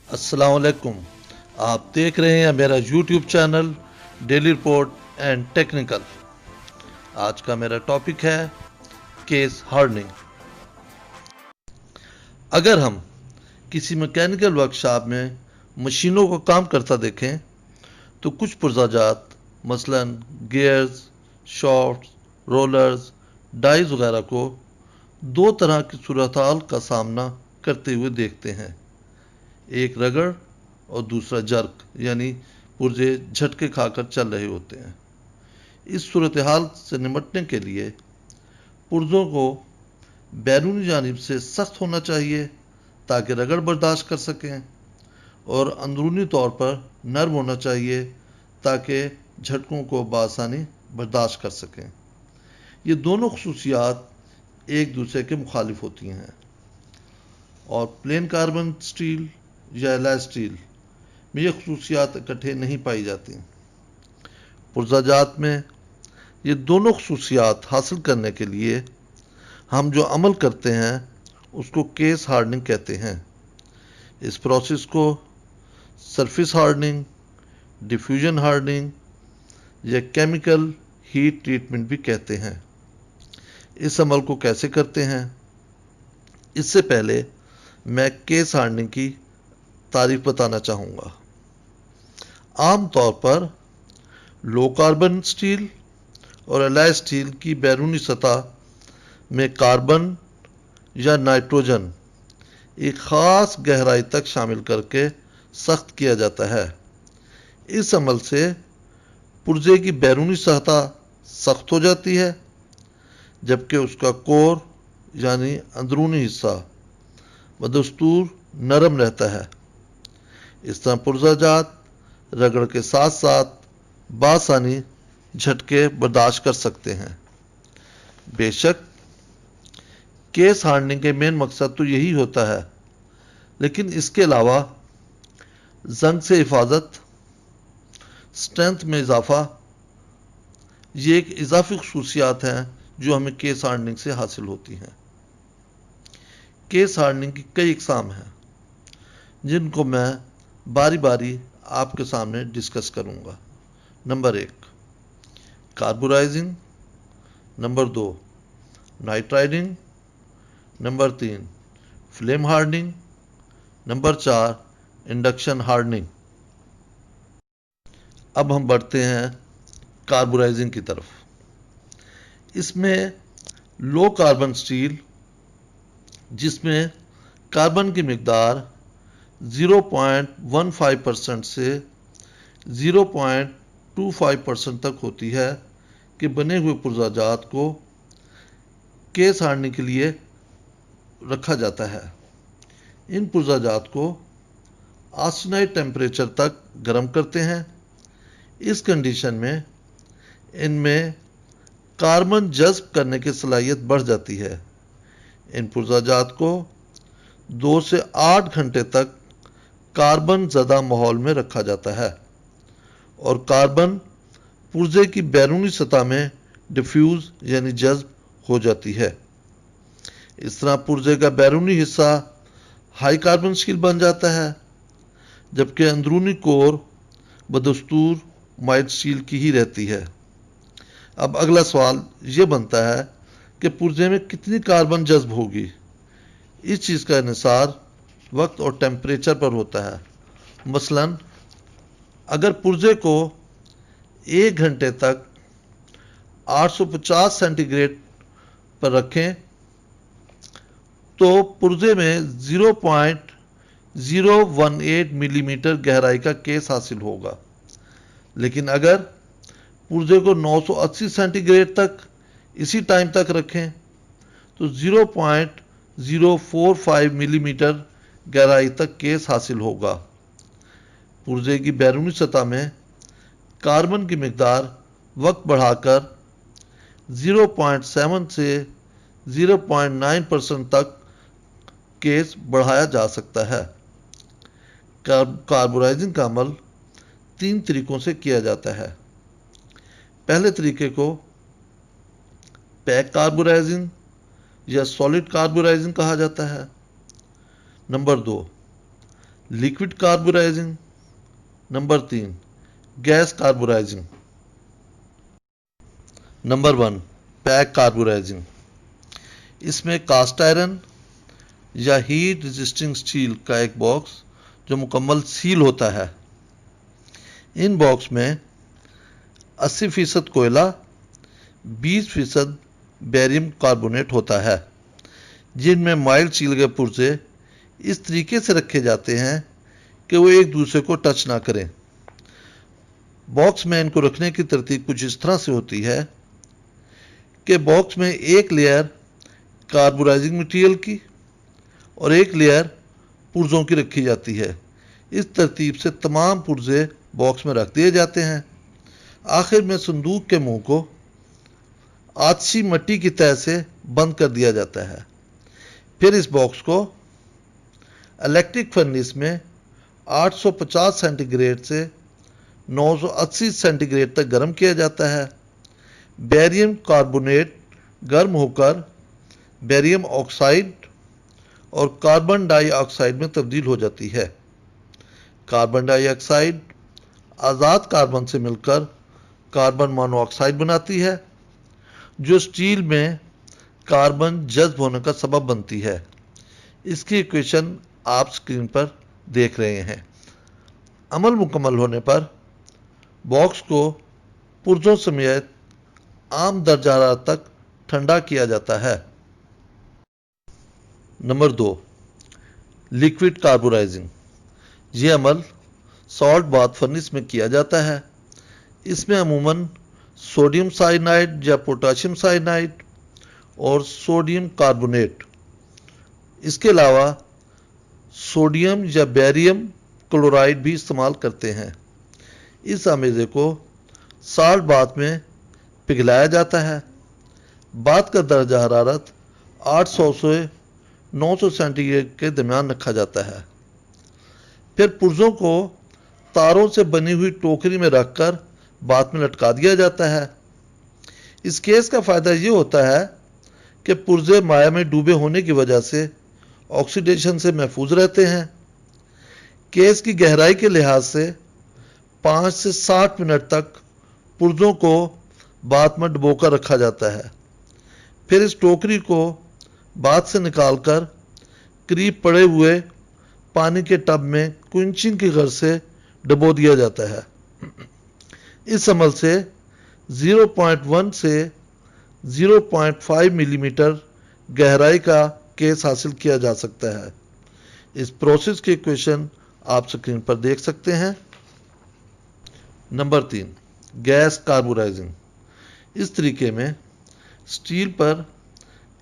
अस्सलाम वालेकुम। आप देख रहे हैं मेरा YouTube channel daily report and technical. आज का मेरा टॉपिक है केस हार्डनिंग। अगर हम किसी मैकेनिकल वर्कशॉप में मशीनों को काम करता देखें तो कुछ पुर्जाजात मसलन गियर्स, शॉफ्ट्स, रोलर्स, डाइज वगैरह को दो तरह की सूरत हाल का सामना करते हुए देखते हैं। एक रगड़ और दूसरा जर्क, यानी पुर्जे झटके खाकर चल रहे होते हैं। इस सूरत हाल से निपटने के लिए पुर्जों को बैरूनी जानिब से सख्त होना चाहिए ताकि रगड़ बर्दाश्त कर सकें, और अंदरूनी तौर पर नर्म होना चाहिए ताकि झटकों को बआसानी बर्दाश्त कर सकें। ये दोनों खसूसियात एक दूसरे के मुखालिफ होती हैं और प्लेन कार्बन स्टील या एलॉय स्टील में ये खसूसियात इकट्ठे नहीं पाई जाती। पुर्जाजात में ये दोनों खसूसियात हासिल करने के लिए हम जो अमल करते हैं उसको केस हार्डनिंग कहते हैं। इस प्रोसेस को सरफेस हार्डनिंग, डिफ्यूजन हार्डनिंग या केमिकल हीट ट्रीटमेंट भी कहते हैं। इस अमल को कैसे करते हैं, इससे पहले मैं केस हार्डनिंग की तारीफ बताना चाहूँगा। आम तौर पर लो कार्बन स्टील और एलॉय स्टील की बैरूनी सतह में कार्बन या नाइट्रोजन एक ख़ास गहराई तक शामिल करके सख्त किया जाता है। इस अमल से पुर्जे की बैरूनी सतह सख्त हो जाती है जबकि उसका कोर यानी अंदरूनी हिस्सा बदस्तूर नरम रहता है। इस तरह पुर्जाजात रगड़ के साथ साथ बासानी झटके बर्दाश्त कर सकते हैं। बेशक केस हार्डनिंग के मेन मकसद तो यही होता है, लेकिन इसके अलावा जंग से हिफाजत, स्ट्रेंथ में इजाफा, ये एक इजाफी खसूसियात हैं जो हमें केस हार्डनिंग से हासिल होती हैं। केस हार्डनिंग की कई इकसाम हैं जिनको मैं बारी बारी आपके सामने डिस्कस करूंगा। Number 1 carburizing, number 2 nitriding, number 3 flame hardening, number 4 induction hardening. अब हम बढ़ते हैं कार्बोराइजिंग की तरफ। इसमें लो कार्बन स्टील, जिसमें कार्बन की मिकदार 0.15% से 0.25% तक होती है, कि बने हुए पुर्जाजात को केस हार्डनिंग के लिए रखा जाता है। इन पुर्जाजात को ऑस्टेनाइट टेम्परेचर तक गर्म करते हैं। इस कंडीशन में इनमें कार्बन जज्ब करने की सलाहियत बढ़ जाती है। इन पुर्जाजात को 2 से 8 घंटे तक कार्बन ज़दा माहौल में रखा जाता है और कार्बन पुर्जे की बैरूनी सतह में डिफ्यूज यानी जज्ब हो जाती है। इस तरह पुर्जे का बैरूनी हिस्सा हाई कार्बन स्टील बन जाता है जबकि अंदरूनी कोर बदस्तूर माइल्ड स्टील की ही रहती है। अब अगला सवाल ये बनता है कि पुर्जे में कितनी कार्बन जज्ब होगी। इस चीज़ का इन्हिसार वक्त और टेम्परेचर पर होता है। मसलन अगर पुर्जे को 1 घंटे तक 850 सेंटीग्रेड पर रखें तो पुर्जे में 0.018 मिलीमीटर गहराई का केस हासिल होगा। लेकिन अगर पुर्जे को 980 सेंटीग्रेड तक इसी टाइम तक रखें तो 0.045 मिलीमीटर गहराई तक केस हासिल होगा। पुर्जे की बैरूनी सतह में कार्बन की मिकदार वक्त बढ़ाकर 0.7 से 0.9% तक केस बढ़ाया जा सकता है। कार्बोराइजिंग का अमल 3 तरीकों से किया जाता है। पहले तरीके को पैक कार्बोराइजिंग या सॉलिड कार्बोराइजिंग कहा जाता है। Number 2 liquid carburizing. Number 3 gas carburizing. Number 1 pack carburizing. इसमें कास्ट आयरन या हीट रेजिस्टिंग स्टील का एक बॉक्स जो मुकम्मल सील होता है। इन बॉक्स में 80% कोयला, 20% बेरियम कार्बोनेट होता है, जिनमें माइल्ड सील के पुर्जे इस तरीके से रखे जाते हैं कि वो एक दूसरे को टच ना करें। बॉक्स में इनको रखने की तरतीब कुछ इस तरह से होती है कि बॉक्स में एक लेयर कार्बोराइजिंग मटेरियल की और एक लेयर पुर्जों की रखी जाती है। इस तरतीब से तमाम पुर्जे बॉक्स में रख दिए जाते हैं। आखिर में संदूक के मुंह को आछी मिट्टी की तह से बंद कर दिया जाता है। फिर इस बॉक्स को इलेक्ट्रिक फर्नेस में 850 सेंटीग्रेड से 980 सेंटीग्रेड तक गर्म किया जाता है। बेरियम कार्बोनेट गर्म होकर बेरियम ऑक्साइड और कार्बन डाइऑक्साइड में तब्दील हो जाती है। कार्बन डाइऑक्साइड आज़ाद कार्बन से मिलकर कार्बन मोनोऑक्साइड बनाती है, जो स्टील में कार्बन जज्ब होने का सबब बनती है। इसकी इक्वेशन आप स्क्रीन पर देख रहे हैं। अमल मुकम्मल होने पर बॉक्स को पुर्जों समेत आम दर्जा हरारत तक ठंडा किया जाता है। Number 2 liquid carburizing. यह अमल सॉल्ट बाथ फर्नेस में किया जाता है। इसमें अमूमन सोडियम साइनाइड या पोटाशियम साइनाइड और सोडियम कार्बोनेट, इसके अलावा सोडियम या बेरियम क्लोराइड भी इस्तेमाल करते हैं। इस आमेज़े को सॉल्ट बाथ में पिघलाया जाता है। बाथ का दर्जा हरारत 800 से 900 सेंटीग्रेड के दरमियान रखा जाता है। फिर पुर्जों को तारों से बनी हुई टोकरी में रखकर बाथ में लटका दिया जाता है। इस केस का फ़ायदा ये होता है कि पुर्जे माया में डूबे होने की वजह से ऑक्सीडेशन से महफूज रहते हैं। केस की गहराई के लिहाज से 5 से 60 मिनट तक पुर्जों को बाथ में डुबोकर रखा जाता है। फिर इस टोकरी को बाथ से निकालकर करीब पड़े हुए पानी के टब में क्विंचिंग की गर्ज से डुबो दिया जाता है। इस अमल से 0.1 से 0.5 मिलीमीटर गहराई का केस हासिल किया जा सकता है। इस प्रोसेस की इक्वेशन आप स्क्रीन पर देख सकते हैं। Number 3 gas carburizing. इस तरीके में स्टील पर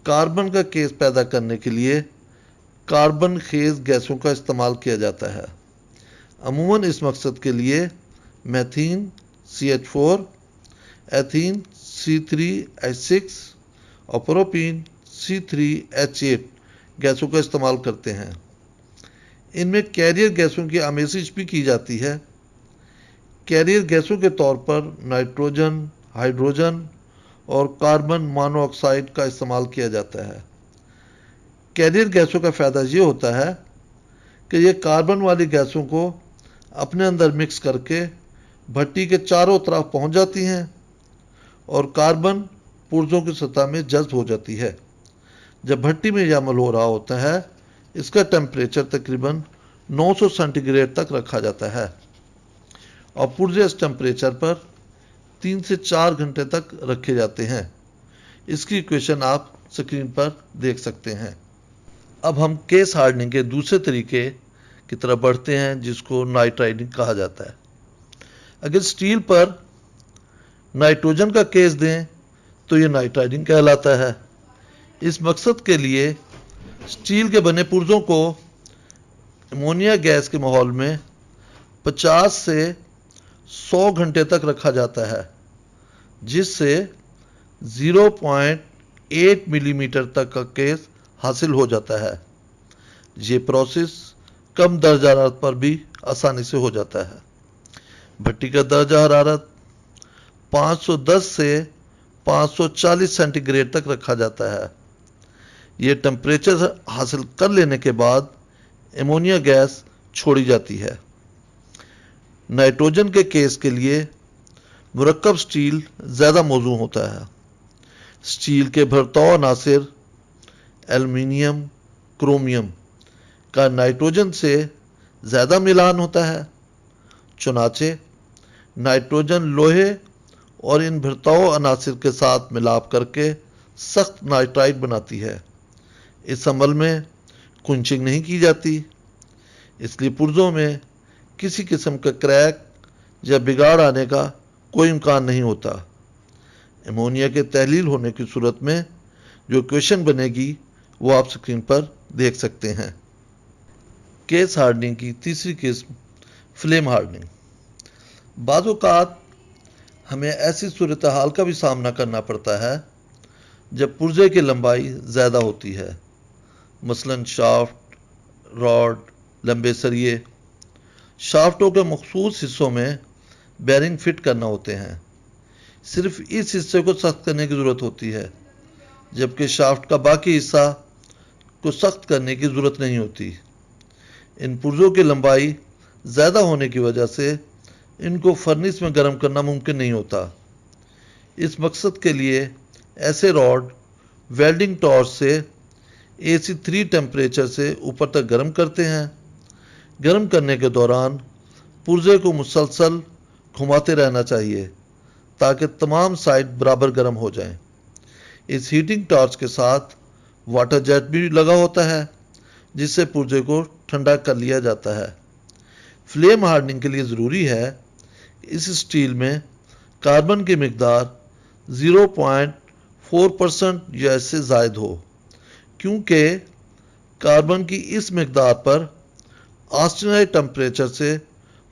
कार्बन का केस पैदा करने के लिए कार्बन खेज गैसों का इस्तेमाल किया जाता है। अमूमन इस मकसद के लिए मेथीन CH4, एथीन C3H6 और प्रोपीन C3H8 गैसों का इस्तेमाल करते हैं। इनमें कैरियर गैसों की आमेजिश भी की जाती है। कैरियर गैसों के तौर पर नाइट्रोजन, हाइड्रोजन और कार्बन मोनोऑक्साइड का इस्तेमाल किया जाता है। कैरियर गैसों का फ़ायदा ये होता है कि ये कार्बन वाली गैसों को अपने अंदर मिक्स करके भट्टी के चारों तरफ पहुंच जाती हैं और कार्बन पुर्जों की सतह में जज्ब हो जाती है। जब भट्टी में यह अमल हो रहा होता है, इसका टेम्परेचर तकरीबन 900 सेंटीग्रेड तक रखा जाता है और पुर्जे इस टेम्परेचर पर 3 से 4 घंटे तक रखे जाते हैं। इसकी इक्वेशन आप स्क्रीन पर देख सकते हैं। अब हम केस हार्डनिंग के दूसरे तरीके की तरफ बढ़ते हैं, जिसको नाइट्राइडिंग कहा जाता है। अगर स्टील पर नाइट्रोजन का केस दें तो ये नाइट्राइडिंग कहलाता है। इस मकसद के लिए स्टील के बने पुर्जों को अमोनिया गैस के माहौल में 50 से 100 घंटे तक रखा जाता है, जिससे 0.8 मिलीमीटर तक का केस हासिल हो जाता है। ये प्रोसेस कम दर्जा हरारत पर भी आसानी से हो जाता है। भट्टी का दर्जा हरारत 510 से 540 सेंटीग्रेड तक रखा जाता है। ये टेम्परेचर हासिल कर लेने के बाद अमोनिया गैस छोड़ी जाती है। नाइट्रोजन के केस के लिए मुरक्कब स्टील ज़्यादा मौजूद होता है। स्टील के भरतौ अनासिर एल्युमिनियम, क्रोमियम का नाइट्रोजन से ज़्यादा मिलान होता है। चुनाचे नाइट्रोजन लोहे और इन भरतौ अनासिर के साथ मिलाप करके सख्त नाइट्राइड बनाती है। इस अमल में कुंचिंग नहीं की जाती, इसलिए पुर्जों में किसी किस्म का क्रैक या बिगाड़ आने का कोई इम्कान नहीं होता। अमोनिया के तहलील होने की सूरत में जो इक्वेशन बनेगी वो आप स्क्रीन पर देख सकते हैं। केस हार्डनिंग की तीसरी किस्म फ्लेम हार्डनिंग। बाज़ औक़ात हमें ऐसी सूरत हाल का भी सामना करना पड़ता है जब पुर्जे की लंबाई ज़्यादा होती है, मसलन शाफ्ट, रॉड, लंबे सरिये। शाफ्टों के मखसूस हिस्सों में बेरिंग फिट करना होते हैं। सिर्फ इस हिस्से को सख्त करने की ज़रूरत होती है, जबकि शाफ्ट का बाकी हिस्सा को सख्त करने की ज़रूरत नहीं होती। इन पुर्जों की लंबाई ज़्यादा होने की वजह से इनको फर्नेस में गर्म करना मुमकिन नहीं होता। इस मकसद के लिए ऐसे रॉड वेल्डिंग टॉर्च से AC3 टेम्परेचर से ऊपर तक गर्म करते हैं। गर्म करने के दौरान पुर्जे को मुसलसल घुमाते रहना चाहिए ताकि तमाम साइड बराबर गर्म हो जाएं। इस हीटिंग टॉर्च के साथ वाटर जेट भी लगा होता है, जिससे पुर्जे को ठंडा कर लिया जाता है। फ्लेम हार्डनिंग के लिए ज़रूरी है इस स्टील में कार्बन की मिकदार 0.4% या इससे ज़ायद हो, क्योंकि कार्बन की इस मिकदार पर ऑस्टेनाइट टेम्परेचर से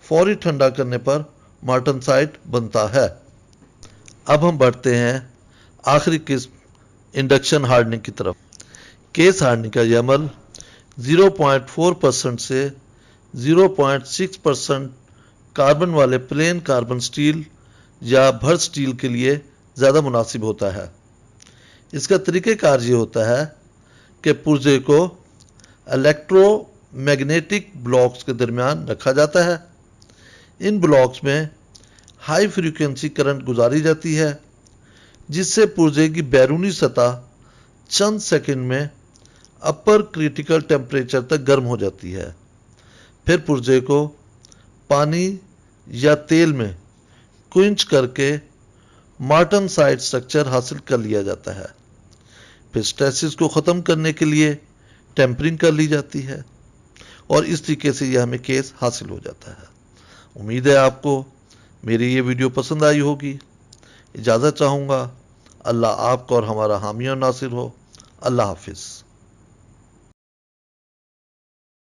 फौरी ठंडा करने पर मार्टनसाइट बनता है। अब हम बढ़ते हैं आखिरी किस्म इंडक्शन हार्डनिंग की तरफ। केस हार्डनिंग का यह अमल 0.4% से 0.6% कार्बन वाले प्लेन कार्बन स्टील या भर स्टील के लिए ज़्यादा मुनासिब होता है। इसका तरीक़ेकार ये होता है कि पुर्जे को इलेक्ट्रोमैग्नेटिक ब्लॉक्स के दरमियान रखा जाता है। इन ब्लॉक्स में हाई फ्रीक्वेंसी करंट गुजारी जाती है, जिससे पुर्जे की बैरूनी सतह चंद सेकंड में अपर क्रिटिकल टेम्परेचर तक गर्म हो जाती है। फिर पुर्जे को पानी या तेल में क्विंच करके मार्टनसाइट स्ट्रक्चर हासिल कर लिया जाता है। फिर स्ट्रेसिस को ख़त्म करने के लिए टेम्परिंग कर ली जाती है और इस तरीके से यह हमें केस हासिल हो जाता है। उम्मीद है आपको मेरी ये वीडियो पसंद आई होगी। इजाज़त चाहूँगा। अल्लाह आपका और हमारा हामी और नासिर हो। अल्लाह हाफिज़।